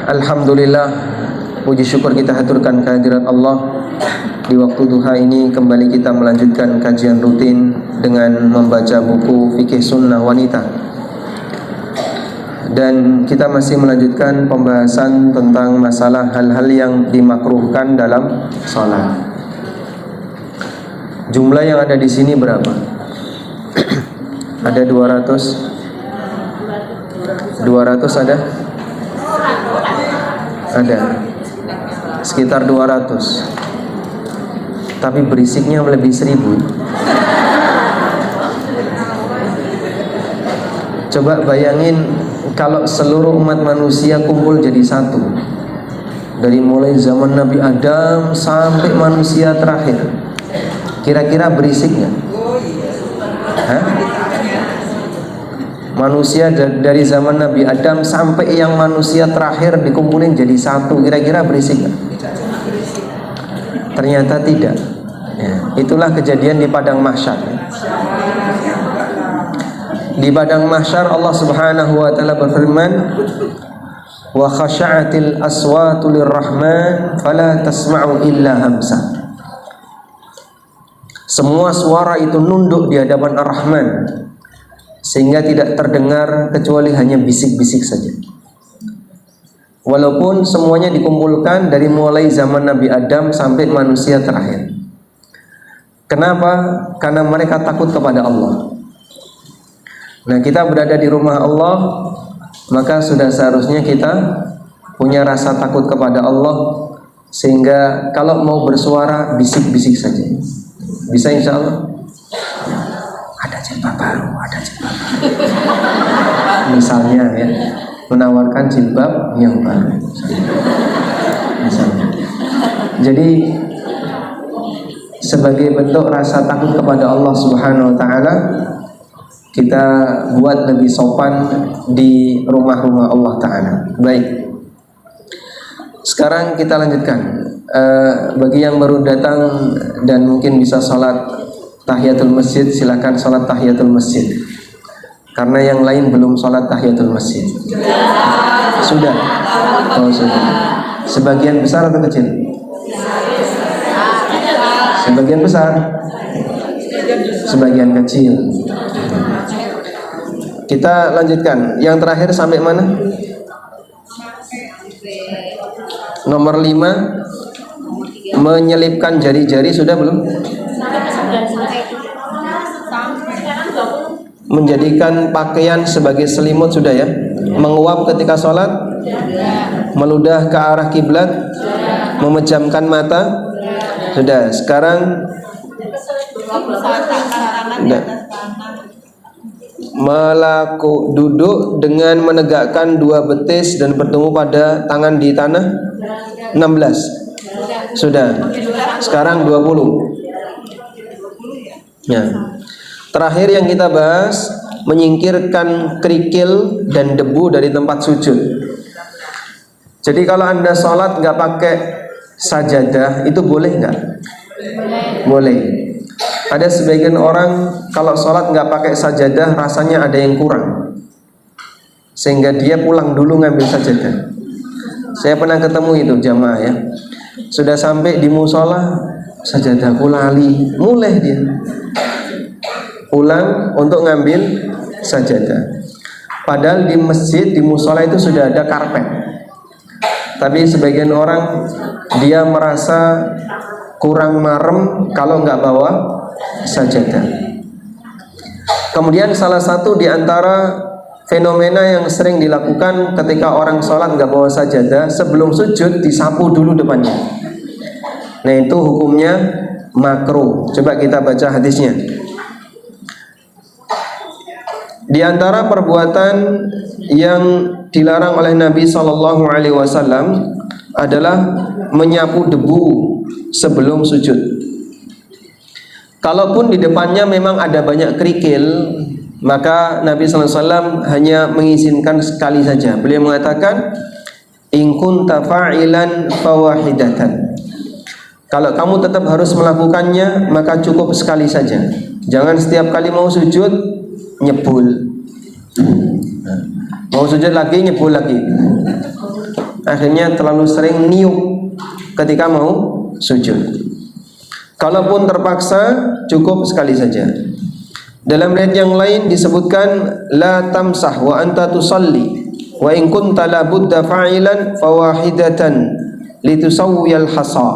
Alhamdulillah, puji syukur kita haturkan kehadirat Allah. Di waktu duha ini kembali kita melanjutkan kajian rutin dengan membaca buku Fikih Sunnah Wanita. Dan kita masih melanjutkan pembahasan tentang masalah hal-hal yang dimakruhkan dalam sholat. Jumlah yang ada di sini berapa? Ada 200? 200 ada? Ada sekitar 200, tapi berisiknya lebih 1000. Coba bayangin kalau seluruh umat manusia kumpul jadi satu, dari mulai zaman Nabi Adam sampai manusia terakhir, kira-kira berisiknya? Manusia dari zaman Nabi Adam sampai yang manusia terakhir dikumpulin jadi satu, kira-kira berisik gak? Ternyata tidak ya, itulah kejadian di padang mahsyar. Di padang mahsyar Allah Subhanahu wa taala berfirman, wa khasha'atil aswatu lirrahman fala tasma'u illa hamsa. Semua suara itu nunduk di hadapan Ar-Rahman, sehingga tidak terdengar kecuali hanya bisik-bisik saja. Walaupun semuanya dikumpulkan dari mulai zaman Nabi Adam sampai manusia terakhir. Kenapa? Karena mereka takut kepada Allah. Nah, kita berada di rumah Allah, maka sudah seharusnya kita punya rasa takut kepada Allah, sehingga kalau mau bersuara bisik-bisik saja. Bisa insya Allah? Ada jilbab baru, ada jilbab baru. Misalnya ya, menawarkan jilbab yang baru. Misalnya. Jadi sebagai bentuk rasa takut kepada Allah Subhanahu wa taala, kita buat lebih sopan di rumah-rumah Allah taala. Baik. Sekarang kita lanjutkan. Bagi yang baru datang dan mungkin bisa sholat tahiyatul masjid, silakan sholat tahiyatul masjid. Karena yang lain belum sholat tahiyatul masjid. Sudah? Oh sudah. Sebagian besar atau kecil? Sebagian besar. Sebagian kecil. Kita lanjutkan. Yang terakhir sampai mana? Nomor 5, menyelipkan jari-jari sudah belum? Menjadikan pakaian sebagai selimut sudah ya? Menguap ketika sholat? Meludah ke arah kiblat? Memejamkan mata? Sudah. Sekarang duduk dengan menegakkan dua betis dan bertemu pada tangan di tanah? 16. Sudah. Sekarang 20. Ya. Terakhir yang kita bahas, menyingkirkan kerikil dan debu dari tempat sujud. Jadi kalau Anda sholat nggak pakai sajadah, itu boleh nggak? Boleh. Ada sebagian orang kalau sholat nggak pakai sajadah, rasanya ada yang kurang, sehingga dia pulang dulu ngambil sajadah. Saya pernah ketemu itu jamaah ya, sudah sampai di musola, sajadahku lali, mulai dia pulang untuk ngambil sajadah. Padahal di masjid, di musola itu sudah ada karpet. Tapi sebagian orang dia merasa kurang marem kalau nggak bawa sajadah. Kemudian salah satu di antara fenomena yang sering dilakukan ketika orang sholat nggak bawa sajadah, sebelum sujud disapu dulu depannya. Nah itu hukumnya makruh. Coba kita baca hadisnya. Di antara perbuatan yang dilarang oleh Nabi SAW adalah menyapu debu sebelum sujud. Kalaupun di depannya memang ada banyak kerikil, maka Nabi SAW hanya mengizinkan sekali saja. Beliau mengatakan, in kunta fa'ilan fawahidatan. Kalau kamu tetap harus melakukannya, maka cukup sekali saja. Jangan setiap kali mau sujud nyebul, mau sujud lagi nyebul lagi. akhirnya terlalu sering niuk ketika mau sujud. Kalaupun terpaksa, cukup sekali saja. Dalam riwayat yang lain disebutkan la tamsah wa anta tusalli wa in kunta la budda fa'ilan fawahidatan litusawwiyal hasa.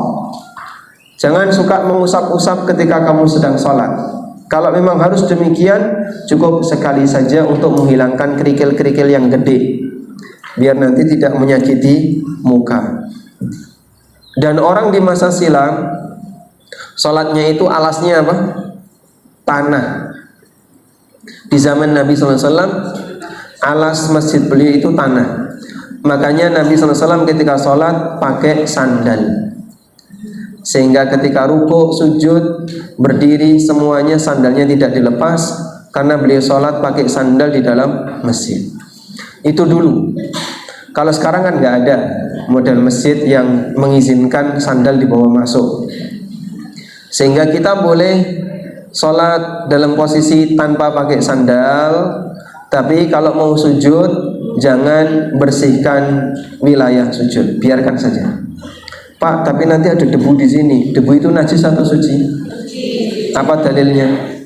Jangan suka mengusap-usap ketika kamu sedang sholat. Kalau memang harus demikian, cukup sekali saja untuk menghilangkan kerikil-kerikil yang gede, biar nanti tidak menyakiti muka. Dan orang di masa silam, sholatnya itu alasnya apa? Tanah. Di zaman Nabi SAW, alas masjid beliau itu tanah. Makanya Nabi SAW ketika sholat pakai sandal, sehingga ketika rukuk, sujud, berdiri, semuanya sandalnya tidak dilepas, karena beliau sholat pakai sandal di dalam masjid. Itu dulu. Kalau sekarang kan nggak ada model masjid yang mengizinkan sandal dibawa masuk, sehingga kita boleh sholat dalam posisi tanpa pakai sandal. Tapi kalau mau sujud, jangan bersihkan wilayah sujud, biarkan saja. Pak, tapi nanti ada debu di sini. Debu itu najis atau suci? Apa dalilnya?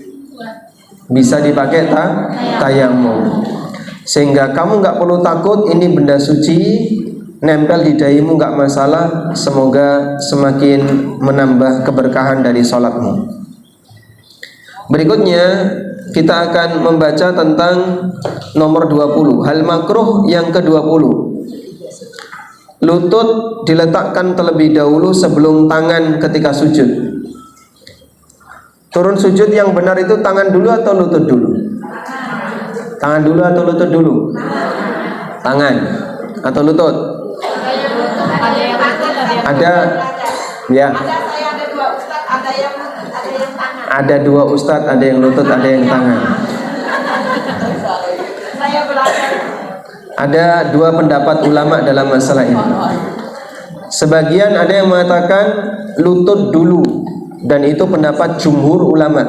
Bisa dipakai tayamum. Sehingga kamu nggak perlu takut, ini benda suci, nempel di dahimu nggak masalah. Semoga semakin menambah keberkahan dari sholatmu. Berikutnya kita akan membaca tentang nomor 20, hal makruh yang ke-20. Lutut diletakkan terlebih dahulu sebelum tangan ketika sujud. Turun sujud yang benar itu tangan dulu atau lutut dulu? Tangan dulu atau lutut dulu? Tangan atau lutut? Ada ya. Ada dua ustadz, ada yang lutut, ada yang tangan. Ada dua pendapat ulama dalam masalah ini. Sebagian ada yang mengatakan lutut dulu, dan itu pendapat jumhur ulama,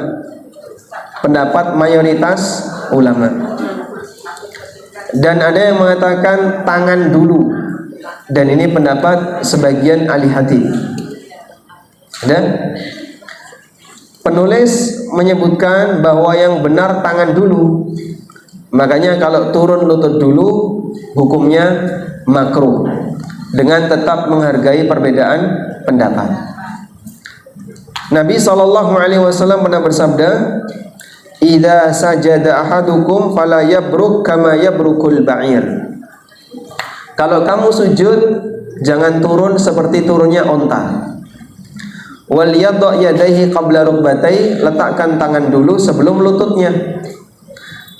pendapat mayoritas ulama. Dan ada yang mengatakan tangan dulu, dan ini pendapat sebagian ahli hadis. Dan penulis menyebutkan bahwa yang benar tangan dulu. Makanya kalau turun lutut dulu, hukumnya makruh, dengan tetap menghargai perbedaan pendapat. Nabi SAW pernah bersabda, "Idza sajada ahadukum fala yabruk kama yabrukul ba'ir." Kalau kamu sujud, jangan turun seperti turunnya onta. Wal yadha yadayhi qabla rukbatai, letakkan tangan dulu sebelum lututnya.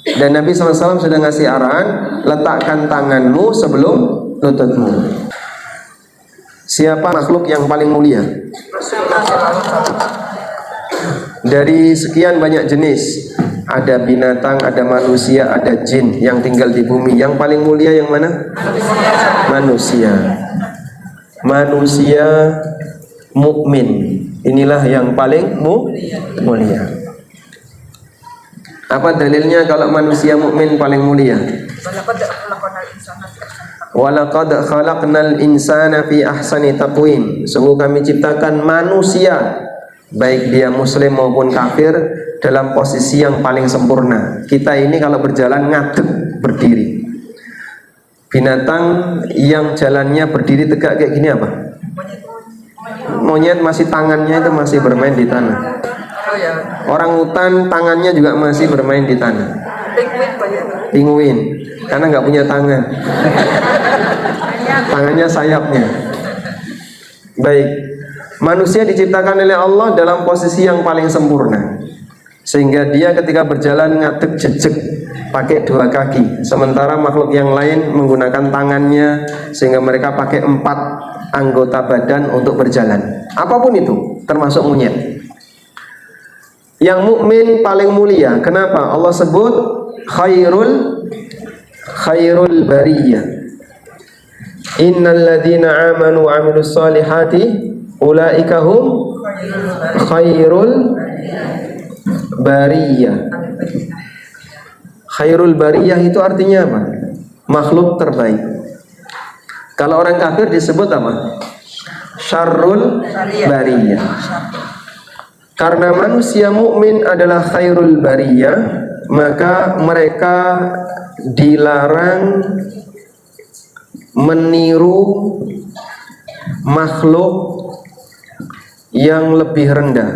Dan Nabi SAW sudah ngasih arahan, letakkan tanganmu sebelum lututmu. Siapa makhluk yang paling mulia? Dari sekian banyak jenis, ada binatang, ada manusia, ada jin yang tinggal di bumi. Yang paling mulia yang mana? Manusia. Manusia mukmin. Inilah yang paling mulia. Apa dalilnya kalau manusia mukmin paling mulia? Walaqad khalaqnal insana fi ahsani taqwim. Sungguh kami ciptakan manusia, baik dia muslim maupun kafir, dalam posisi yang paling sempurna. Kita ini kalau berjalan ngadeg berdiri. Binatang yang jalannya berdiri tegak kayak gini apa? Monyet masih tangannya itu masih bermain di tanah. Orang hutan tangannya juga masih bermain di tanah. Pinguin, karena nggak punya tangan. Tangannya sayapnya. Baik, manusia diciptakan oleh Allah dalam posisi yang paling sempurna, sehingga dia ketika berjalan ngadeg jejeg pakai dua kaki, sementara makhluk yang lain menggunakan tangannya, sehingga mereka pakai 4 anggota badan untuk berjalan. Apapun itu, termasuk monyet. Yang mukmin paling mulia. Kenapa? Allah sebut khairul bariyah. Innal ladzina amanu wa 'amilus solihati ulaika hum khairul bariyah. Khairul bariyah itu artinya apa? Makhluk terbaik. Kalau orang kafir disebut apa? Syarrul bariyah. Karena manusia mukmin adalah khairul bariyah, maka mereka dilarang meniru makhluk yang lebih rendah.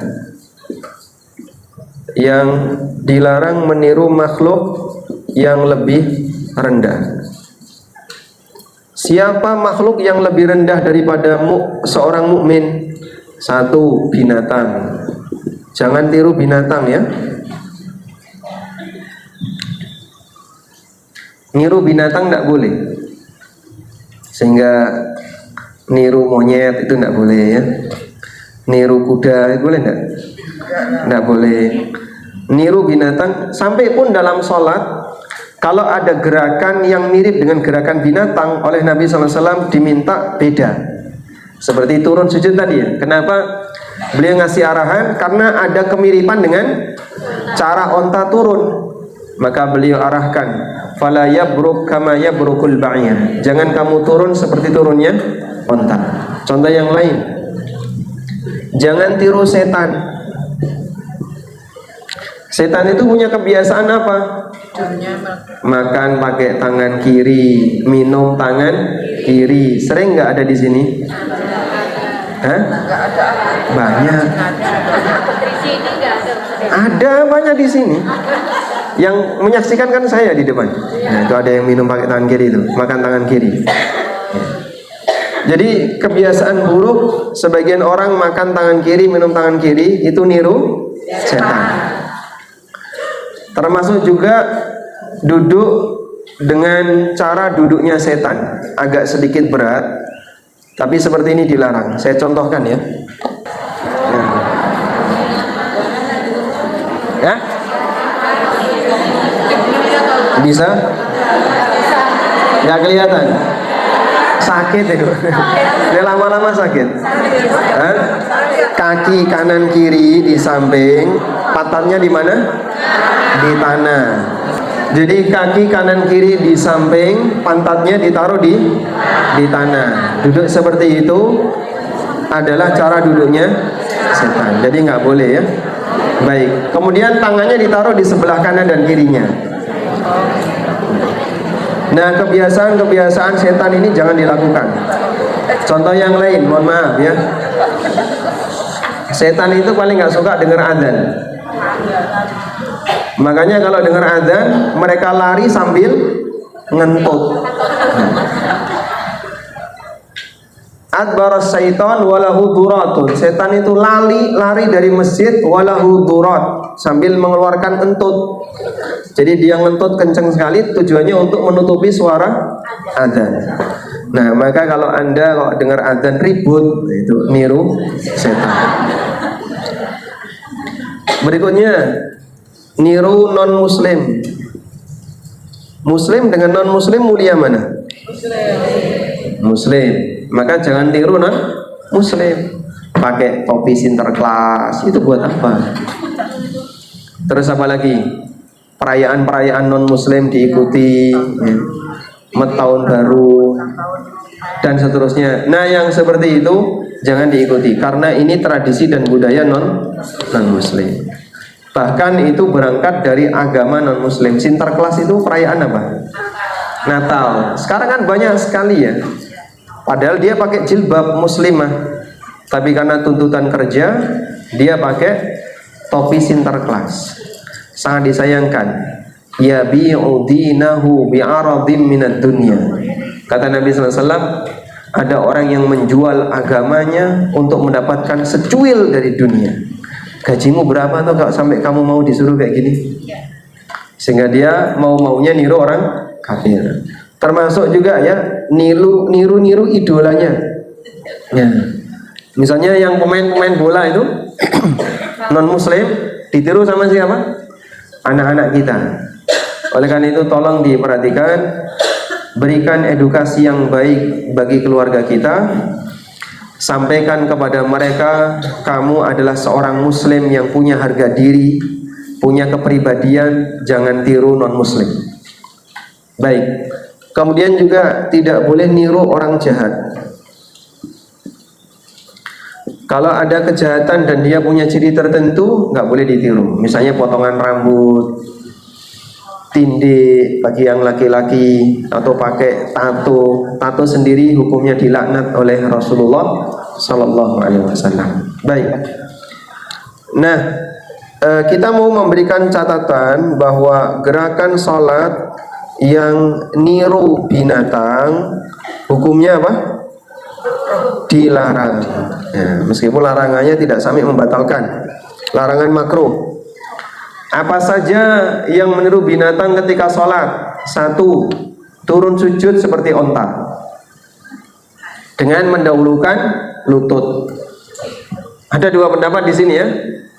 Yang dilarang meniru makhluk yang lebih rendah. Siapa makhluk yang lebih rendah daripada seorang mukmin? Satu, binatang. Jangan tiru binatang ya. Niru binatang tidak boleh. Sehingga niru monyet itu tidak boleh ya. Niru kuda itu boleh tidak? Tidak boleh. Niru binatang, sampai pun dalam sholat, kalau ada gerakan yang mirip dengan gerakan binatang, oleh Nabi SAW diminta beda. Seperti turun sujud tadi ya. Kenapa beliau ngasih arahan? Karena ada kemiripan dengan cara onta turun. Maka beliau arahkan, fala yabruk kama yabrukul ba'ir. Jangan kamu turun seperti turunnya onta. Contoh yang lain, jangan tiru setan. Setan itu punya kebiasaan apa? Makan pakai tangan kiri, minum tangan kiri. Sering nggak ada di sini? Hah? Banyak. Ada banyak di sini. Yang menyaksikan kan saya di depan. Nah, itu ada yang minum pakai tangan kiri itu, makan tangan kiri. Jadi kebiasaan buruk sebagian orang makan tangan kiri, minum tangan kiri, itu niru setan. Termasuk juga duduk dengan cara duduknya setan, agak sedikit berat, tapi seperti ini dilarang. Saya contohkan ya. Ya? Bisa? Nggak kelihatan? Sakit itu. Ini lama-lama sakit. Hah? Kaki kanan kiri di samping, pantatnya di mana? Di tanah. Jadi kaki kanan kiri di samping, pantatnya ditaruh di tanah. Duduk seperti itu adalah cara duduknya setan. Jadi nggak boleh ya. Baik. Kemudian tangannya ditaruh di sebelah kanan dan kirinya. Nah, kebiasaan-kebiasaan setan ini jangan dilakukan. Contoh yang lain, mohon maaf ya. Setan itu paling nggak suka dengar adzan. Makanya kalau dengar adzan, mereka lari sambil ngentut. Adbaras syaitan walahu duratun. Setan itu lari dari masjid walahu durat, sambil mengeluarkan entut. Jadi dia ngentut kenceng sekali, tujuannya untuk menutupi suara adzan. Nah, maka kalau Anda dengar adzan ribut, itu niru setan. Berikutnya, niru non muslim. Muslim dengan non muslim mulia mana? Muslim. Maka jangan tiru non muslim. Pakai topi Sinterklas, itu buat apa? Terus apa lagi? Perayaan-perayaan non muslim diikuti, ya. Tahun baru dan seterusnya. Nah, yang seperti itu jangan diikuti, karena ini tradisi dan budaya non muslim. Bahkan itu berangkat dari agama non muslim. Sinterklas itu perayaan apa? Natal. Sekarang kan banyak sekali ya. Padahal dia pakai jilbab muslimah, tapi karena tuntutan kerja dia pakai topi Sinterklas. Sangat disayangkan. Yabi'u dinahu bi'aradin minad dunya. Kata Nabi SAW, ada orang yang menjual agamanya untuk mendapatkan secuil dari dunia. Gajimu berapa tuh kalau sampai kamu mau disuruh kayak gini? Sehingga dia maunya niru orang kafir. Termasuk juga ya niru idolanya. Ya. Misalnya yang pemain bola itu non muslim ditiru sama siapa? Anak-anak kita. Oleh karena itu tolong diperhatikan, berikan edukasi yang baik bagi keluarga kita. Sampaikan kepada mereka, kamu adalah seorang muslim yang punya harga diri, punya kepribadian, jangan tiru non muslim. Baik. Kemudian juga tidak boleh niru orang jahat. Kalau ada kejahatan dan dia punya ciri tertentu, nggak boleh ditiru. Misalnya potongan rambut, tindih bagi yang laki-laki, atau pakai tato. Tato sendiri hukumnya dilaknat oleh Rasulullah Sallallahu Alaihi Wasallam. Baik. Nah, kita mau memberikan catatan bahwa gerakan sholat yang niru binatang hukumnya apa? Dilarang. Ya, meskipun larangannya tidak sampai membatalkan. Larangan makruh. Apa saja yang meniru binatang ketika sholat? 1. Turun sujud seperti onta dengan mendahulukan lutut. Ada 2 pendapat di sini ya.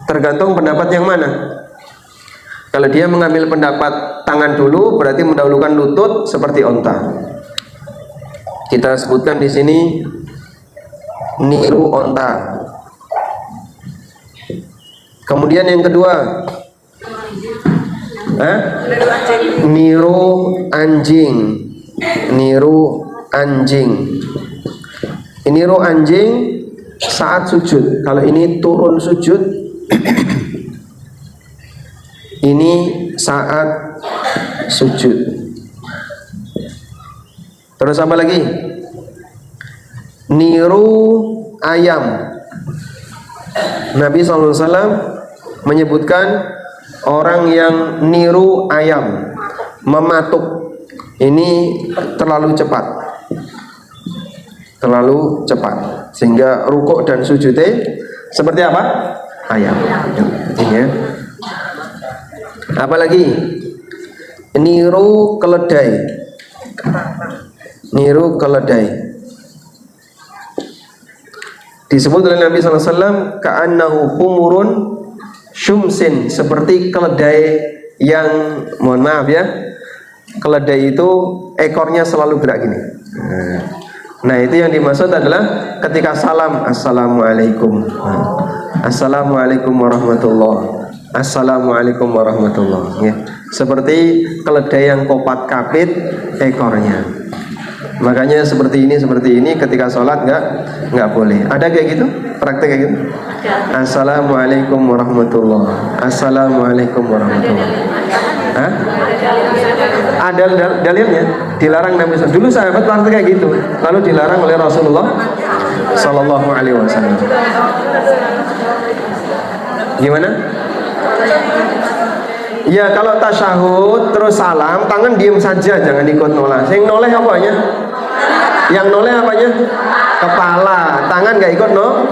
Tergantung pendapat yang mana. Kalau dia mengambil pendapat tangan dulu, berarti mendahulukan lutut seperti onta. Kita sebutkan di sini niru onta. Kemudian yang kedua, niru anjing. Niru anjing. Niru anjing saat sujud. Kalau ini turun sujud, ini saat sujud. Terus apa lagi? Niru ayam. Nabi SAW menyebutkan orang yang niru ayam, mematuk, ini terlalu cepat. Terlalu cepat sehingga rukuk dan sujudnya seperti apa? Ayam. Ini ya. Apalagi niru keledai. Niru keledai disebut oleh Nabi SAW ka'annahu humurun syumsin, seperti keledai yang, mohon maaf ya, keledai itu ekornya selalu gerak gini. Nah, itu yang dimaksud adalah ketika salam, assalamualaikum, assalamualaikum warahmatullah, assalamualaikum warahmatullah, ya. Seperti keledai yang kopat kapit ekornya. Makanya seperti ini ketika sholat nggak boleh. Ada kayak gitu? Praktek kayak gitu? Assalamualaikum warahmatullah, assalamualaikum warahmatullah. Hah? Ada dalilnya, dilarang Nabi SAW. Dulu sahabat praktek kayak gitu, lalu dilarang oleh Rasulullah Sallallahu Alaihi Wasallam. Gimana? Ya, kalau tasyahud terus salam, tangan diem saja, jangan ikut noleh. Yang noleh apanya? Yang noleh apanya? Kepala, tangan nggak ikut noleh.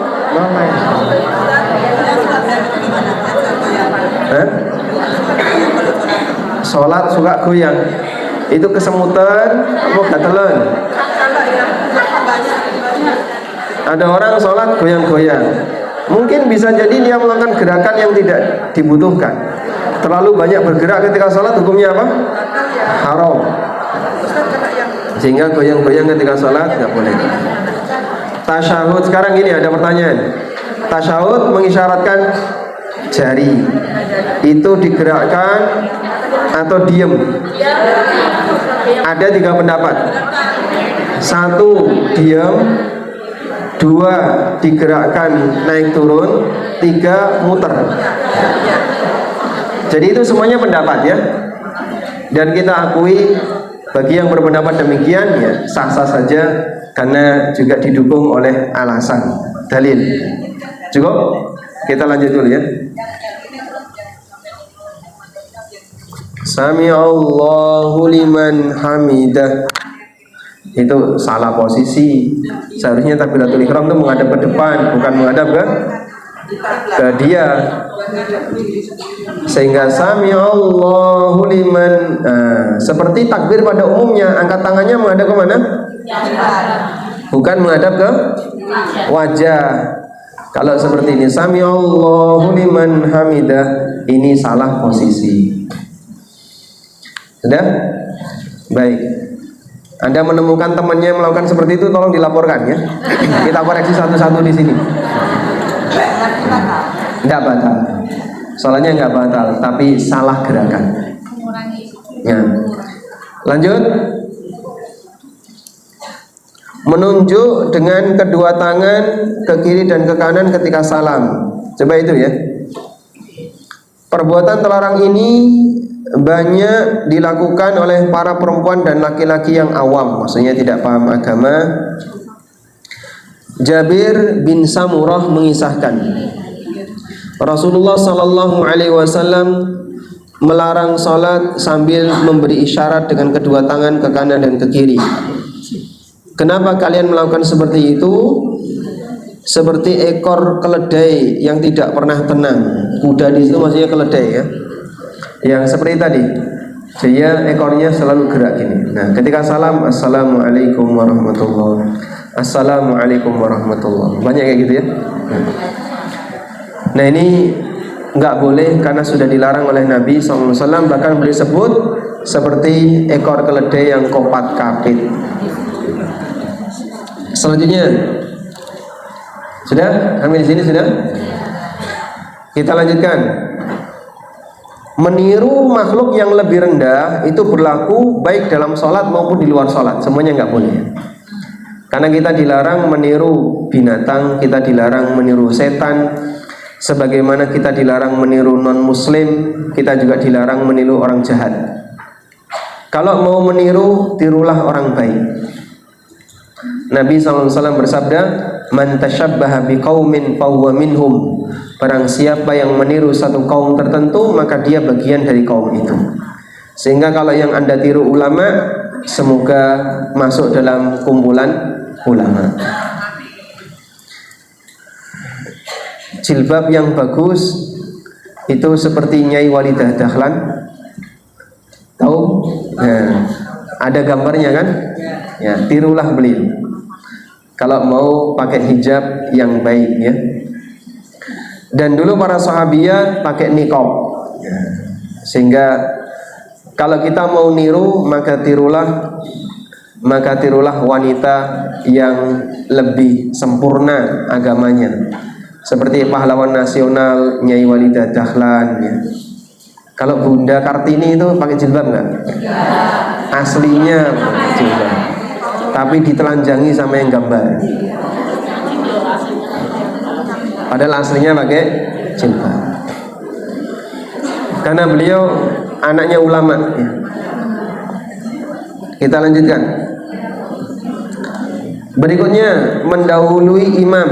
Sholat suka goyang, itu kesemutan apa gatelan? Ada orang sholat goyang-goyang, mungkin bisa jadi dia melakukan gerakan yang tidak dibutuhkan. Terlalu banyak bergerak ketika sholat, hukumnya apa? Haram. Sehingga goyang-goyang ketika sholat nggak boleh. Tasyahud, sekarang gini ada pertanyaan. Tasyahud mengisyaratkan jari itu digerakkan atau diem? Ada 3 pendapat. 1 diem, 2 digerakkan naik turun, 3 muter. Jadi itu semuanya pendapat ya. Dan kita akui bagi yang berpendapat demikian ya sah-sah saja, karena juga didukung oleh alasan, dalil. Cukup? Kita lanjut dulu ya. Sami Allahu liman hamidah. Itu salah posisi. Seharusnya takbiratul ihram itu menghadap ke depan, bukan menghadap ke dia. Sehingga sami Allahu liman, seperti takbir pada umumnya, angkat tangannya menghadap ke mana? Bukan menghadap ke wajah. Kalau seperti ini, sami Allahu liman hamidah, ini salah posisi. Sudah? Baik. Anda menemukan temannya yang melakukan seperti itu, tolong dilaporkan ya. Kita koreksi satu-satu di sini. Enggak batal. Soalnya enggak batal, tapi salah gerakan. Ya. Lanjut. menunjuk dengan kedua tangan ke kiri dan ke kanan ketika salam. Coba itu ya. Perbuatan terlarang ini banyak dilakukan oleh para perempuan dan laki-laki yang awam, maksudnya tidak paham agama. Jabir bin Samurah mengisahkan, Rasulullah sallallahu alaihi wasallam melarang salat sambil memberi isyarat dengan kedua tangan ke kanan dan ke kiri. Kenapa kalian melakukan seperti itu? Seperti ekor keledai yang tidak pernah tenang. Kuda di situ maksudnya keledai ya. Yang seperti tadi, dia ekornya selalu gerak gini. Nah, ketika salam, assalamualaikum warahmatullahi, assalamualaikum warahmatullahi. Banyak kayak gitu ya. Nah, ini nggak boleh karena sudah dilarang oleh Nabi SAW. Bahkan beliau sebut seperti ekor keledai yang kopat kapit. Selanjutnya, sudah? Kami di sini sudah. Kita lanjutkan. Meniru makhluk yang lebih rendah itu berlaku baik dalam sholat maupun di luar sholat. Semuanya nggak boleh. Karena kita dilarang meniru binatang, kita dilarang meniru setan, sebagaimana kita dilarang meniru non-muslim, kita juga dilarang meniru orang jahat. Kalau mau meniru, tirulah orang baik. Nabi SAW bersabda, man tashabbaha biqaumin fahuwa minhum. Barang siapa yang meniru satu kaum tertentu, maka dia bagian dari kaum itu. Sehingga kalau yang Anda tiru ulama, semoga masuk dalam kumpulan ulama. Jilbab yang bagus itu seperti Nyai Walidah Dahlan. Tahu? Nah, ada gambarnya kan? Ya, tirulah beliau. Kalau mau pakai hijab yang baik ya. Dan dulu para sahabiat pakai niqab. Ya. Sehingga kalau kita mau niru, maka tirulah wanita yang lebih sempurna agamanya. Seperti pahlawan nasional Nyai Walidah Dahlan ya. Kalau Bunda Kartini itu pakai jilbab nggak? Aslinya pakai jilbab, tapi ditelanjangi sama yang gambar. Padahal aslinya pakai jilbab. Karena beliau anaknya ulama ya. Kita lanjutkan. Berikutnya, mendahului imam.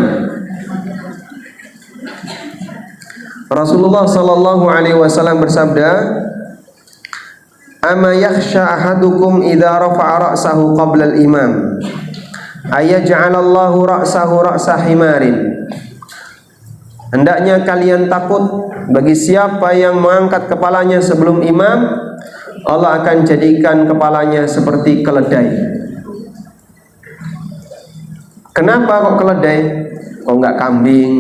Rasulullah sallallahu alaihi wasallam bersabda, "Ama yakhsha ahadukum idza rafa'a ra'sahu qabla al-imam ayaj'alallahu ra'sahu ra'sa himarin." Hendaknya kalian takut bagi siapa yang mengangkat kepalanya sebelum imam, Allah akan jadikan kepalanya seperti keledai. Kenapa kok keledai? Kok enggak kambing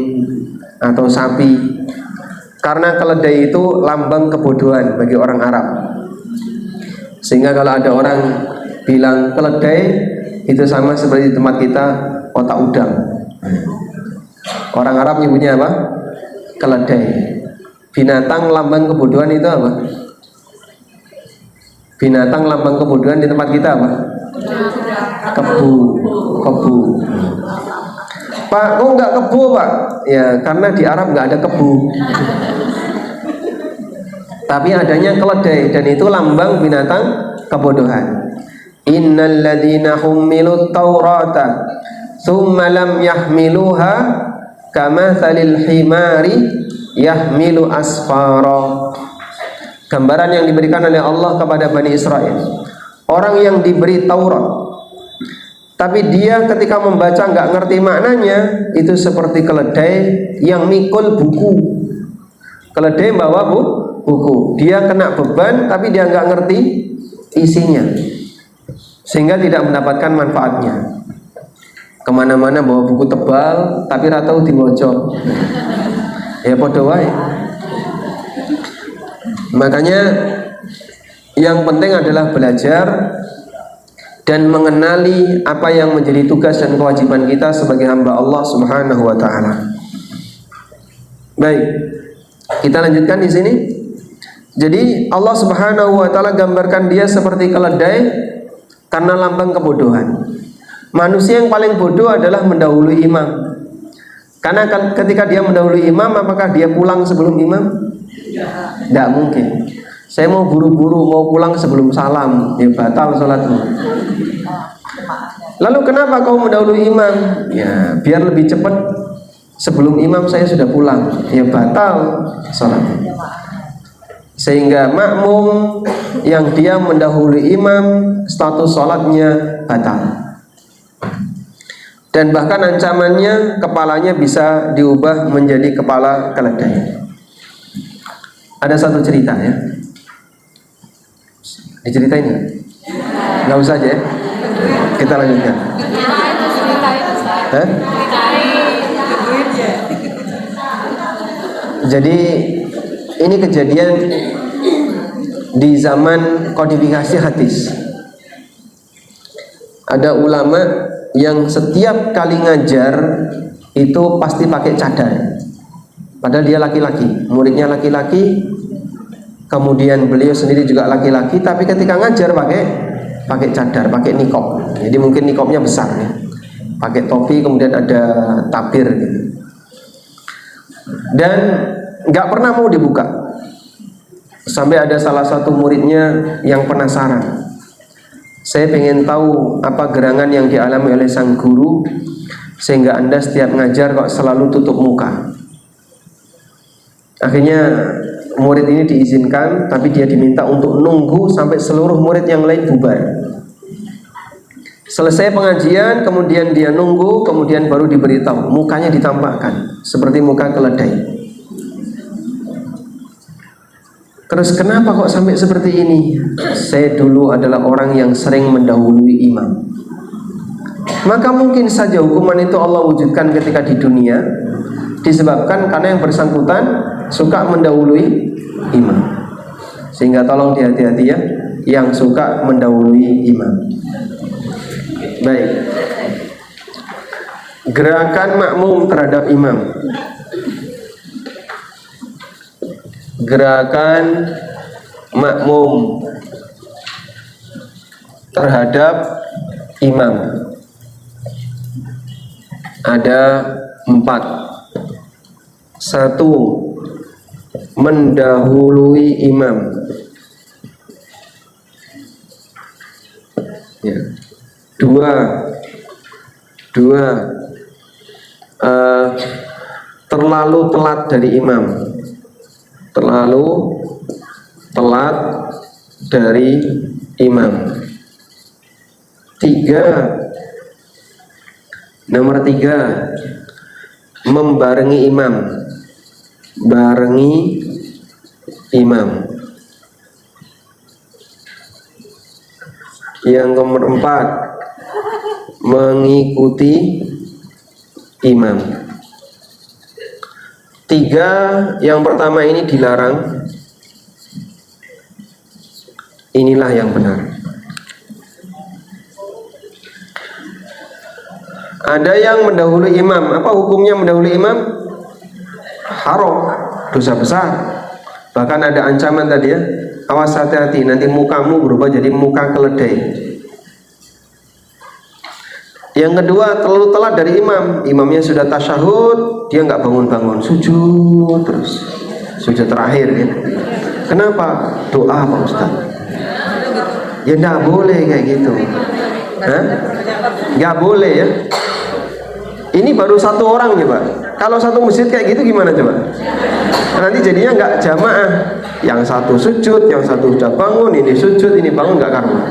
atau sapi? Karena keledai itu lambang kebodohan bagi orang Arab. Sehingga kalau ada orang bilang keledai, itu sama seperti di tempat kita otak udang. Orang Arab nyebutnya apa? Keledai. Binatang lambang kebodohan itu apa? Binatang lambang kebodohan di tempat kita apa? Kebu. Pak, kok nggak kebu Pak? Ya karena di Arab nggak ada kebu. Tapi adanya keledai, dan itu lambang binatang kebodohan. Innal ladzina hummilut taurata tsumma lam yahmiluha kamatsalil himari yahmilu asfara. Gambaran yang diberikan oleh Allah kepada Bani Israel. Orang yang diberi Taurat, tapi dia ketika membaca nggak ngerti maknanya, itu seperti keledai yang mikul buku. Keledai bawa buku, dia kena beban tapi dia nggak ngerti isinya, sehingga tidak mendapatkan manfaatnya. Kemana-mana bawa buku tebal tapi ratau diwaca. Ya padha wae. Makanya yang penting adalah belajar dan mengenali apa yang menjadi tugas dan kewajiban kita sebagai hamba Allah Subhanahu wa taala. Baik, kita lanjutkan di sini. Jadi Allah Subhanahu wa taala gambarkan dia seperti keledai karena lambang kebodohan. Manusia yang paling bodoh adalah mendahului imam. Karena ketika dia mendahului imam, apakah dia pulang sebelum imam? Tidak mungkin. Saya mau buru-buru mau pulang sebelum salam, ya batal sholatmu. Lalu kenapa kau mendahului imam? Ya biar lebih cepat, sebelum imam saya sudah pulang, ya batal sholatmu. Sehingga makmum yang dia mendahului imam, status sholatnya batal. Dan bahkan ancamannya kepalanya bisa diubah menjadi kepala keledai. Ada satu cerita ya. Diceritain nggak? Nggak usah aja ya. Kita lanjutkan. Hah? Jadi ini kejadian di zaman kodifikasi hadis. Ada ulama yang setiap kali ngajar itu pasti pakai cadar. Padahal dia laki-laki, muridnya laki-laki, kemudian beliau sendiri juga laki-laki, tapi ketika ngajar pakai cadar, pakai niqab. Jadi mungkin niqabnya besar ya. Pakai topi, kemudian ada tabir gitu. Dan nggak pernah mau dibuka. Sampai ada salah satu muridnya yang penasaran. Saya pengen tahu apa gerangan yang dialami oleh sang guru sehingga Anda setiap ngajar kok selalu tutup muka. Akhirnya murid ini diizinkan, tapi dia diminta untuk nunggu sampai seluruh murid yang lain bubar. Selesai pengajian, kemudian dia nunggu, kemudian baru diberitahu, mukanya ditampakkan seperti muka keledai. Terus kenapa kok sampai seperti ini? Saya dulu adalah orang yang sering mendahului imam. Maka mungkin saja hukuman itu Allah wujudkan ketika di dunia disebabkan karena yang bersangkutan suka mendahului imam. Sehingga tolong hati-hati ya, yang suka mendahului imam. Baik. Gerakan makmum terhadap imam. Gerakan makmum terhadap imam ada 4. 1. Mendahului imam. Ya. 2. Terlalu telat dari imam. Terlalu telat dari imam. 3. Nomor 3, membarengi imam. Barengi imam. Yang nomor 4, mengikuti imam. 3, yang pertama ini dilarang. Inilah yang benar. Ada yang mendahului imam. Apa hukumnya mendahului imam? Haram, dosa besar. Bahkan ada ancaman tadi ya. Awas hati-hati, nanti mukamu berubah jadi muka keledai. Yang kedua, terlalu telat dari imam. Imamnya sudah tasyahud, dia nggak bangun-bangun, sujud terus, sujud terakhir gitu. Kenapa? Doa Pak Ustaz. Ya nggak boleh kayak gitu. Nggak boleh ya. Ini baru 1 orang nih Pak. Kalau satu masjid kayak gitu gimana coba? Nanti jadinya nggak jamaah. Yang satu sujud, yang satu sudah bangun, ini sujud, ini bangun, nggak karuan.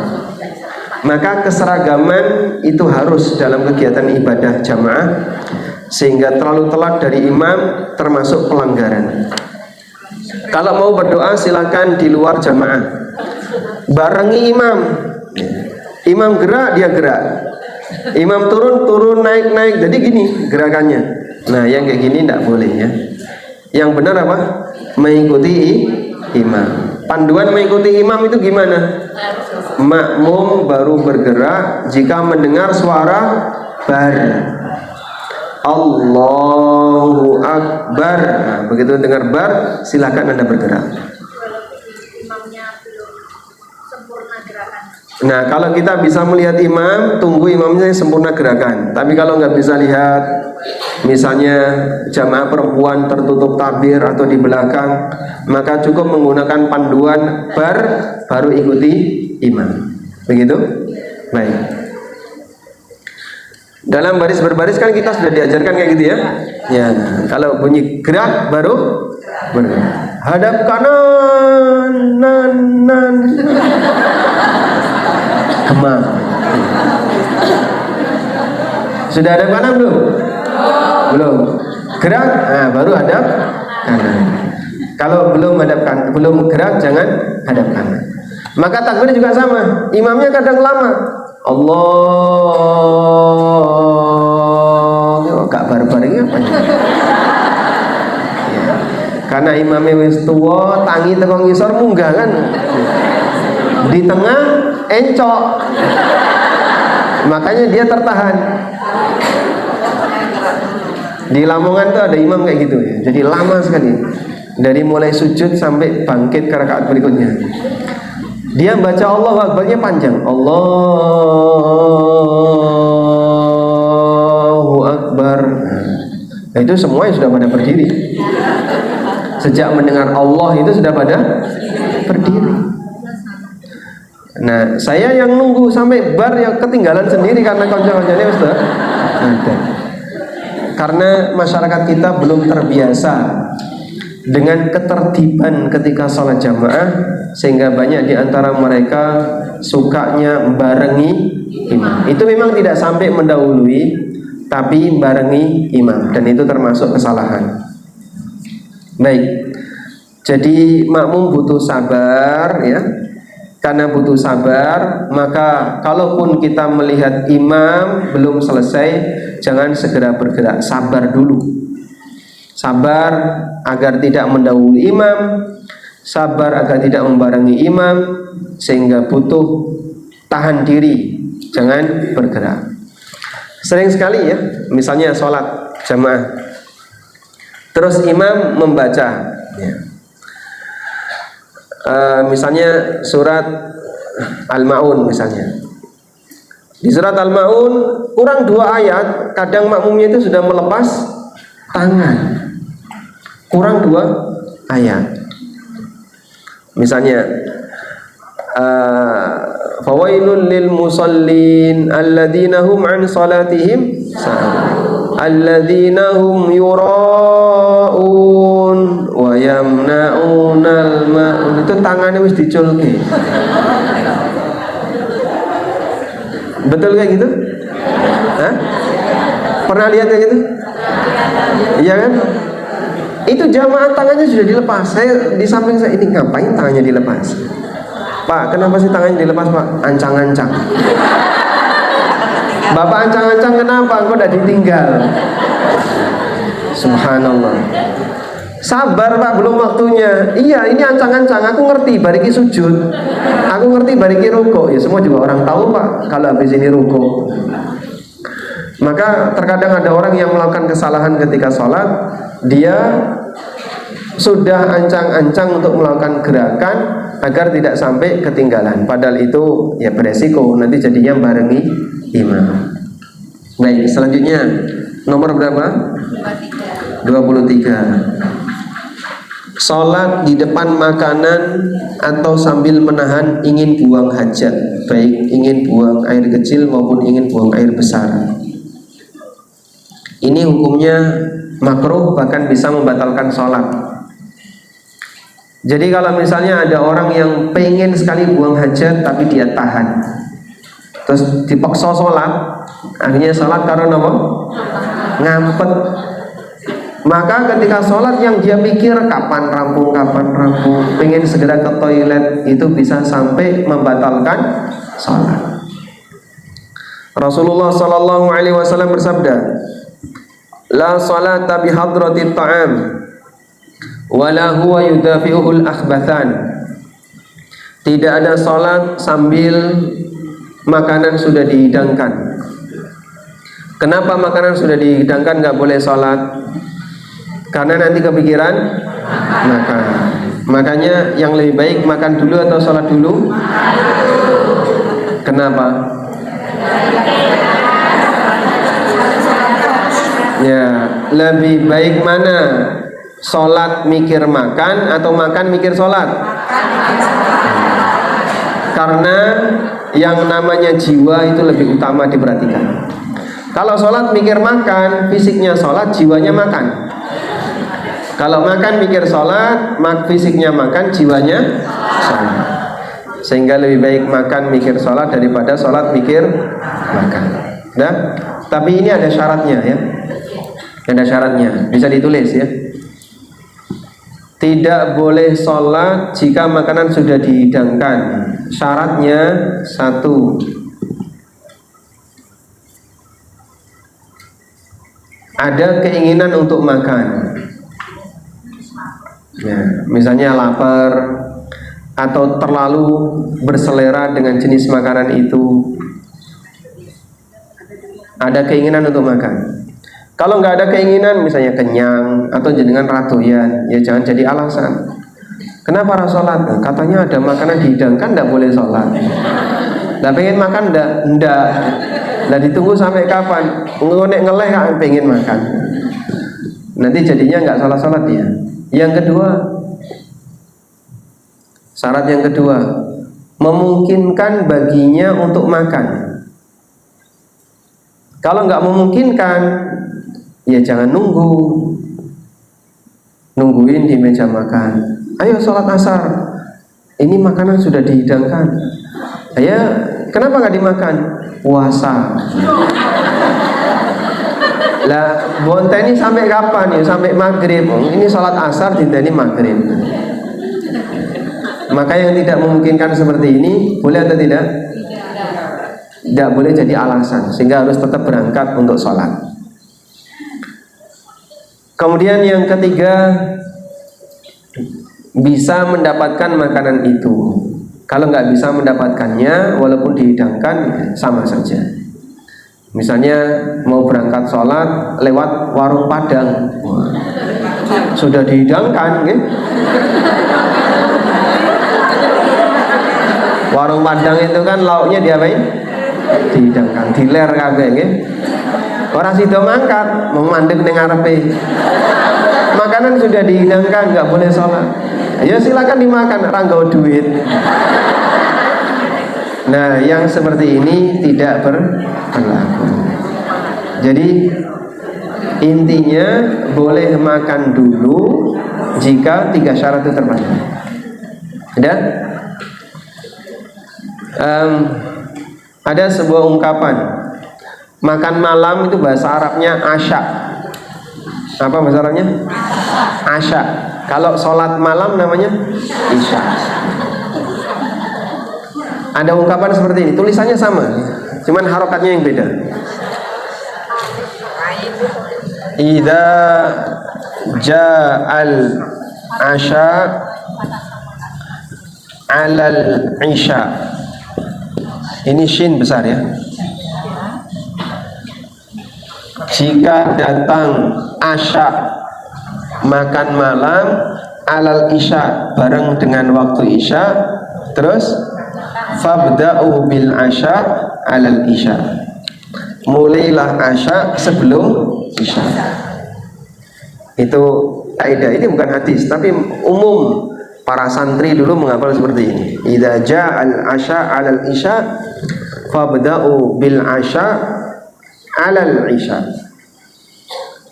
Maka keseragaman itu harus dalam kegiatan ibadah jamaah, sehingga terlalu telat dari imam termasuk pelanggaran. Kalau mau berdoa silakan di luar jamaah. Barengi imam. Imam gerak, dia gerak. Imam turun, naik. Jadi gini gerakannya. Nah, yang kayak gini tidak boleh ya. Yang benar apa? Mengikuti imam. Panduan mengikuti imam itu gimana? Makmum baru bergerak jika mendengar suara bar. Allahu Akbar. Nah, begitu dengar bar, silakan Anda bergerak. Imamnya belum sempurna gerakan. Nah, kalau kita bisa melihat imam, tunggu imamnya sempurna gerakan. Tapi kalau nggak bisa lihat, misalnya jamaah perempuan tertutup tabir atau di belakang, maka cukup menggunakan panduan baru ikuti imam. Begitu? Baik. Dalam baris berbaris kan kita sudah diajarkan kayak gitu ya. Ya, kalau bunyi gerak baru bergerak. Hadap kanan, nan. Kemang. Sudah hadap kanan belum? Belum. Gerak, nah baru hadap kanan. Kalau belum hadap kanan, belum gerak, jangan hadap kanan. Maka takbir juga sama. Imamnya kadang lama. Allah, gak barbar ini apa ya? Karena imamnya wis tuwa, tangi teko ngisor munggah kan. Di tengah encok. Makanya dia tertahan. Di Lamongan tuh ada imam kayak gitu ya. Jadi lama sekali. Dari mulai sujud sampai bangkit ke rakaat berikutnya. Dia baca Allahu Akbarnya panjang. Allahu Akbar. Nah, itu semuanya sudah pada berdiri. Sejak mendengar Allah itu sudah pada berdiri. Nah, saya yang nunggu sampai bar yang ketinggalan sendiri karena konco-konconya sudah ada. Karena masyarakat kita belum terbiasa dengan ketertiban ketika sholat jamaah, sehingga banyak di antara mereka sukanya barengi imam. Itu memang tidak sampai mendahului, tapi barengi imam, dan itu termasuk kesalahan. Baik, jadi makmum butuh sabar ya. Karena butuh sabar, maka kalaupun kita melihat imam belum selesai, jangan segera bergerak, sabar dulu. Sabar agar tidak mendahului imam, sabar agar tidak membarengi imam, sehingga butuh tahan diri, jangan bergerak. Sering sekali ya, misalnya sholat jamaah, terus imam membaca ya. Misalnya surat Al-Ma'un misalnya. Di surat Al-Ma'un kurang 2 ayat, kadang makmumnya itu sudah melepas tangan. Kurang 2 ayat. Misalnya fawailul lil musallin alladzina hum an salatihim sahun alladzina hum yura'un wa yamna'unal ma'un. Itu tangannya wis diculke. Betul kayak gitu? Hah? Pernah lihat kayak gitu? Iya kan? Itu jamaah tangannya sudah dilepas. Saya di samping saya, ini ngapain tangannya dilepas? Pak, kenapa sih tangannya dilepas, Pak? Ancang-ancang. Bapak ancang-ancang kenapa? Kok udah ditinggal? Subhanallah. Sabar Pak, belum waktunya. Iya, ini ancang-ancang. Aku ngerti bariki sujud, aku ngerti bariki ruko. Ya semua juga orang tahu Pak, kalau habis ini ruko. Maka terkadang ada orang yang melakukan kesalahan ketika sholat, dia sudah ancang-ancang untuk melakukan gerakan agar tidak sampai ketinggalan. Padahal itu ya beresiko, nanti jadinya barengi imam. Baik, selanjutnya nomor berapa? 23. Sholat di depan makanan atau sambil menahan ingin buang hajat, baik ingin buang air kecil maupun ingin buang air besar. Ini hukumnya makruh, bahkan bisa membatalkan sholat. Jadi kalau misalnya ada orang yang pengen sekali buang hajat tapi dia tahan, terus dipaksa sholat, akhirnya sholat karena apa? Ngampet. Maka ketika sholat yang dia pikir kapan rampung, pengen segera ke toilet, itu bisa sampai membatalkan sholat. Rasulullah Sallallahu Alaihi Wasallam bersabda, la salata bihadratit ta'am wala huwa yudafi'uhul akhbathan. Tidak ada salat sambil makanan sudah dihidangkan. Kenapa makanan sudah dihidangkan nggak boleh salat? Karena nanti kepikiran makan. Makanya yang lebih baik makan dulu atau salat dulu? Kenapa? Ya, lebih baik mana? Sholat mikir makan atau makan mikir sholat? Karena yang namanya jiwa itu lebih utama diperhatikan. Kalau sholat mikir makan, fisiknya sholat, jiwanya makan. Kalau makan mikir sholat, fisiknya makan, jiwanya sholat. Sehingga lebih baik makan mikir sholat daripada sholat mikir makan. Nah, tapi ini ada syaratnya ya. Ada syaratnya, bisa ditulis ya. Tidak boleh sholat jika makanan sudah dihidangkan. Syaratnya 1, ada keinginan untuk makan. Ya, misalnya lapar atau terlalu berselera dengan jenis makanan itu. Ada keinginan untuk makan. Kalau nggak ada keinginan, misalnya kenyang atau jenengan ratoyan, ya jangan jadi alasan. Kenapa harus sholat? Katanya ada makanan dihidangkan, nggak boleh sholat. Nah, pengen makan ndak. Nah, ditunggu sampai kapan? Ngeleh kan pengen makan. Nanti jadinya nggak sholat dia. Yang kedua, syarat yang kedua, memungkinkan baginya untuk makan. Kalau nggak memungkinkan, ya jangan nungguin di meja makan. Ayo sholat asar, ini makanan sudah dihidangkan. Ya, kenapa nggak dimakan? Puasa. Lah, bonte ini sampai kapan ya? Sampai maghrib. Ini sholat asar, ini maghrib. Maka yang tidak memungkinkan seperti ini, boleh atau tidak? Tidak boleh jadi alasan, sehingga harus tetap berangkat untuk sholat. Kemudian yang ketiga, bisa mendapatkan makanan itu. Kalau nggak bisa mendapatkannya, walaupun dihidangkan, sama saja. Misalnya mau berangkat sholat lewat warung Padang, sudah dihidangkan, kan? Warung Padang itu kan lauknya diapain? Dihidangkan, diler kabeh, kan? Orang sido mangkat, memandek ning ngarepe. Makanan sudah dihidangkan, nggak boleh sholat. Ya silakan dimakan, ranggo duit. Nah, yang seperti ini tidak berlaku. Jadi intinya boleh makan dulu jika 3 syarat itu terpenuhi. Ada? Ada sebuah ungkapan. Makan malam itu bahasa Arabnya asya. Apa bahasa Arabnya? Asya. Kalau sholat malam namanya isya. Ada ungkapan seperti ini, tulisannya sama, cuman harokatnya yang beda. Idza ja'al asya alal isya. Ini shin besar ya. Jika datang asya, makan malam, alal isya, bareng dengan waktu isya, terus fabda'u bil asya alal isya, mulailah asya sebelum isya. Itu kaidah, ini bukan hadis, tapi umum para santri dulu menghafal seperti ini. Idza ja'al asya alal isya fabda'u bil asya alal isya.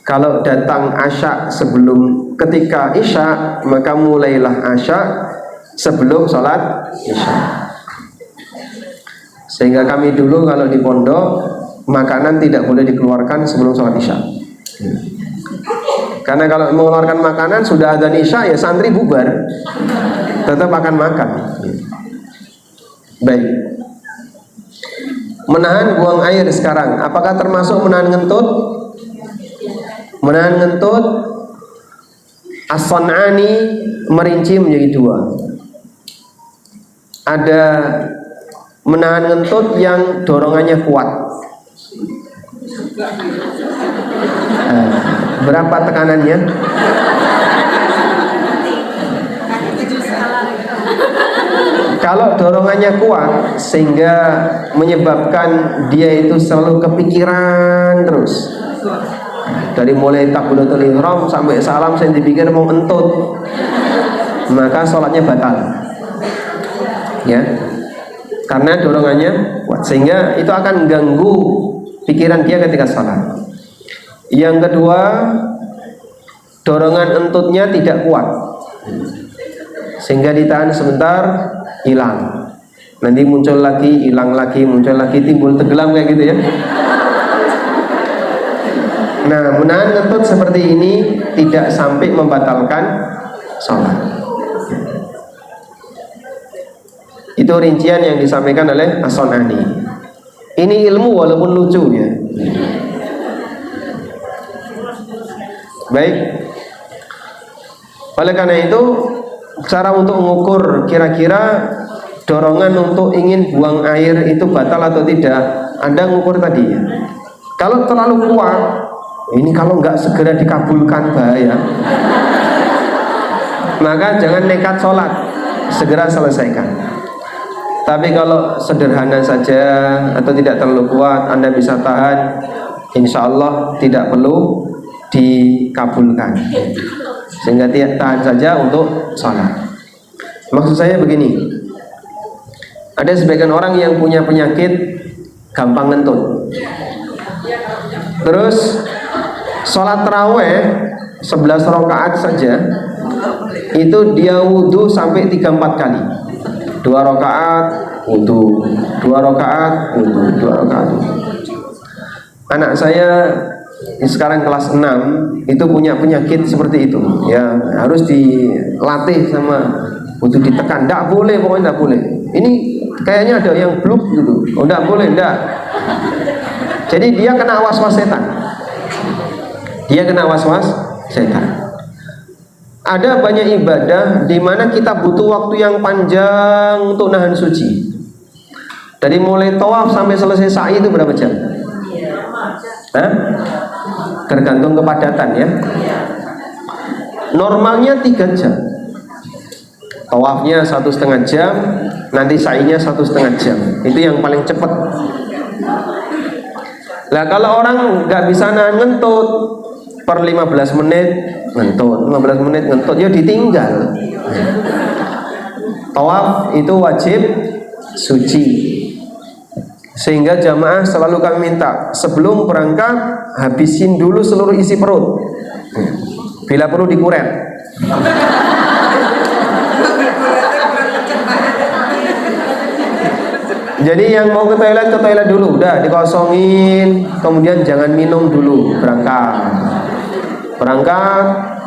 Kalau datang asya sebelum ketika isya, maka mulailah asya sebelum sholat isya. Sehingga kami dulu kalau di pondok, makanan tidak boleh dikeluarkan sebelum sholat isya. Karena kalau mengeluarkan makanan sudah adzan isya, ya santri bubar, tetap akan makan. Baik. Menahan buang air sekarang, apakah termasuk menahan ngentut? Menahan ngentut, As-San'ani merinci menjadi 2. Ada menahan ngentut yang dorongannya kuat. Berapa tekanannya? Kalau dorongan dorongannya kuat sehingga menyebabkan dia itu selalu kepikiran terus. Dari mulai takbiratul ihram sampai salam saya dipikir mau entut, maka sholatnya batal. Ya, karena dorongannya kuat sehingga itu akan ganggu pikiran dia ketika sholat. Yang kedua, dorongan entutnya tidak kuat sehingga ditahan sebentar hilang, nanti muncul lagi, hilang lagi, muncul lagi, timbul tenggelam kayak gitu ya. Nah, menahan entut seperti ini tidak sampai membatalkan sholat. Itu rincian yang disampaikan oleh As-Sun'ani. Ini ilmu walaupun lucu ya. Baik. Oleh karena itu, cara untuk mengukur kira-kira dorongan untuk ingin buang air itu batal atau tidak, Anda mengukur tadi ya. Kalau terlalu kuat, ini kalau nggak segera dikabulkan bahaya. Maka jangan nekat sholat, segera selesaikan. Tapi kalau sederhana saja atau tidak terlalu kuat, Anda bisa tahan, insya Allah tidak perlu dikabulkan, sehingga tahan saja untuk sholat. Maksud saya begini, ada sebagian orang yang punya penyakit gampang ngentut, terus sholat taraweh 11 rakaat saja itu dia wudhu sampai 3-4 kali, 2 rakaat wudhu, 2 rakaat wudhu, 2 rakaat wudhu. Anak saya sekarang kelas 6 itu punya penyakit seperti itu ya, harus dilatih sama untuk ditekan, tidak boleh, pokoknya tidak boleh. Ini kayaknya ada yang bluk gitu, oh tidak boleh, tidak. Jadi dia kena was-was setan, dia kena was-was setan. Ada banyak ibadah di mana kita butuh waktu yang panjang untuk nahan suci. Dari mulai tawaf sampai selesai sa'i itu berapa jam? Hah? Tergantung kepadatan ya. Normalnya 3 jam. Tawafnya 1,5 jam, nanti sa'inya 1,5 jam. Itu yang paling cepat. Lah kalau orang nggak bisa nahan ngentut, per 15 menit ngentut, 15 menit ngentut, ya ditinggal. Tawaf itu wajib suci, sehingga jamaah selalu kami minta sebelum berangkat habisin dulu seluruh isi perut, bila perlu dikuret. Jadi yang mau ke toilet dulu, udah dikosongin, kemudian jangan minum dulu berangkat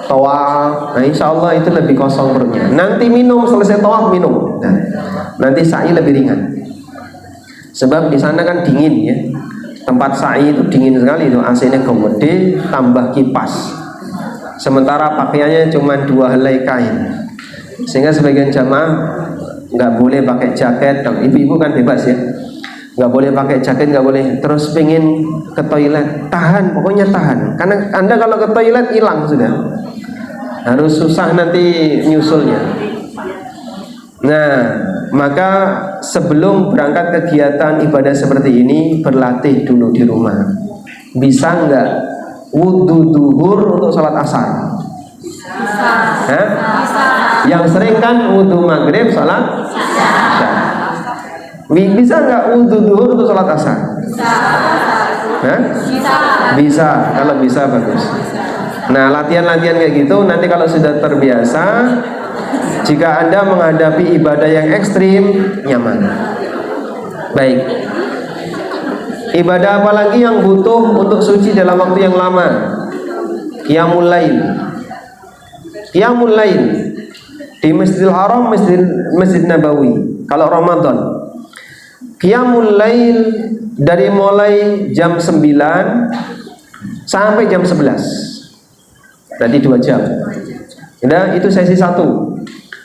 tawaf. Nah insya Allah itu lebih kosong perutnya. Nanti minum, selesai tawaf minum, nah, nanti sa'i lebih ringan. Sebab di sana kan dingin ya, tempat sa'i itu dingin sekali, itu AC-nya gede, tambah kipas. Sementara pakaiannya cuma 2 helai kain, sehingga sebagian jamaah nggak boleh pakai jaket. Ibu-ibu kan bebas ya, nggak boleh pakai jaket, nggak boleh. Terus pengen ke toilet, tahan, pokoknya tahan. Karena Anda kalau ke toilet hilang sudah, harus susah nanti nyusulnya. Nah, maka sebelum berangkat kegiatan ibadah seperti ini, berlatih dulu di rumah. Bisa nggak wudhu duhur untuk sholat asar? Bisa. Hah? Bisa. Yang sering kan wudhu maghrib sholat isya. Bisa nggak wudhu duhur untuk sholat asar? Bisa. Hah? Bisa. Bisa. Kalau bisa bagus. Nah, latihan-latihan kayak gitu nanti kalau sudah terbiasa, jika Anda menghadapi ibadah yang ekstrim, nyaman. Baik. Ibadah apalagi yang butuh untuk suci dalam waktu yang lama? Qiyamul lail. Qiyamul lail di Masjidil Haram, Masjid Nabawi. Kalau Ramadan, Qiyamul lail dari mulai jam 9 sampai jam 11. Berarti 2 jam. Nah, itu sesi 1.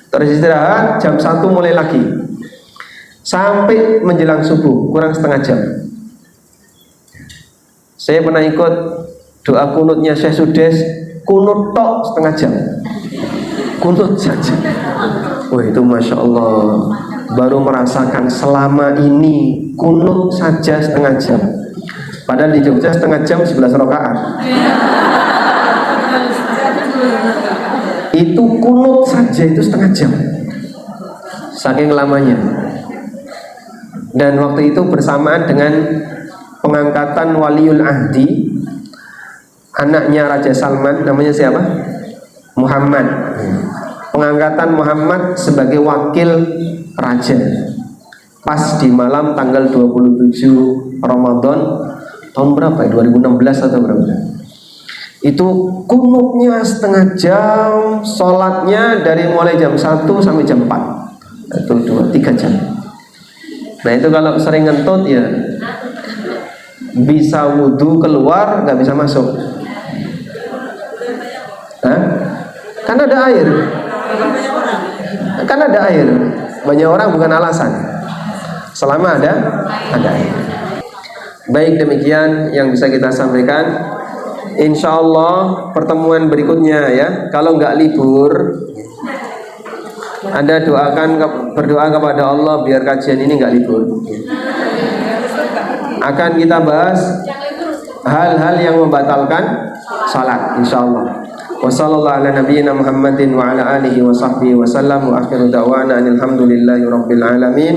Terus istirahat, jam 1 mulai lagi sampai menjelang subuh, kurang setengah jam. Saya pernah ikut doa kunutnya Syekh Sudes, kunut tok setengah jam, kunut saja. Wah itu Masya Allah, baru merasakan selama ini kunut saja setengah jam. Padahal di Jogja setengah jam 11 rakaat. Itu kunut saja itu setengah jam, saking lamanya. Dan waktu itu bersamaan dengan pengangkatan waliul ahdi, anaknya Raja Salman, namanya siapa? Muhammad. Pengangkatan Muhammad sebagai wakil raja pas di malam tanggal 27 Ramadan tahun berapa ya? 2016 atau berapa? Itu kunutnya setengah jam, sholatnya dari mulai jam 1 sampai jam 4 atau 3 jam. Nah itu kalau sering ngentut ya bisa wudhu keluar, nggak bisa masuk. Hah? Kan ada air. Kan ada air. Banyak orang bukan alasan. Selama ada air. Baik, demikian yang bisa kita sampaikan. Insya Allah pertemuan berikutnya ya, kalau nggak libur, Anda berdoa kepada Allah biar kajian ini nggak libur. Akan kita bahas hal-hal yang membatalkan salat, insya Allah. Wassallallahu ala nabiyyina Muhammadin wa ala alihi wa sahbihi wa sallam wa akhiru da'wana alhamdulillahi rabbil alamin.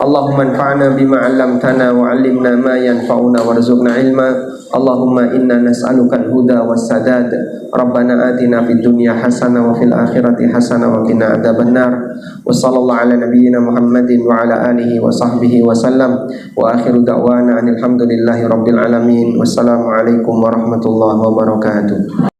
Allahumma anfa'na bima 'allamtana wa 'allimna ma yanfa'una warzuqna ilma. Allahumma inna nas'aluka al-huda was-sadad. Rabbana atina fid dunya hasanah wa fil akhirati hasanah wa qina adzabannar. Wa sallallahu ala nabiyyina Muhammadin wa ala alihi wa sahbihi wa sallam. Wa akhiru da'wana alhamdulillahi rabbil alamin. Wassalamu alaikum warahmatullahi wabarakatuh.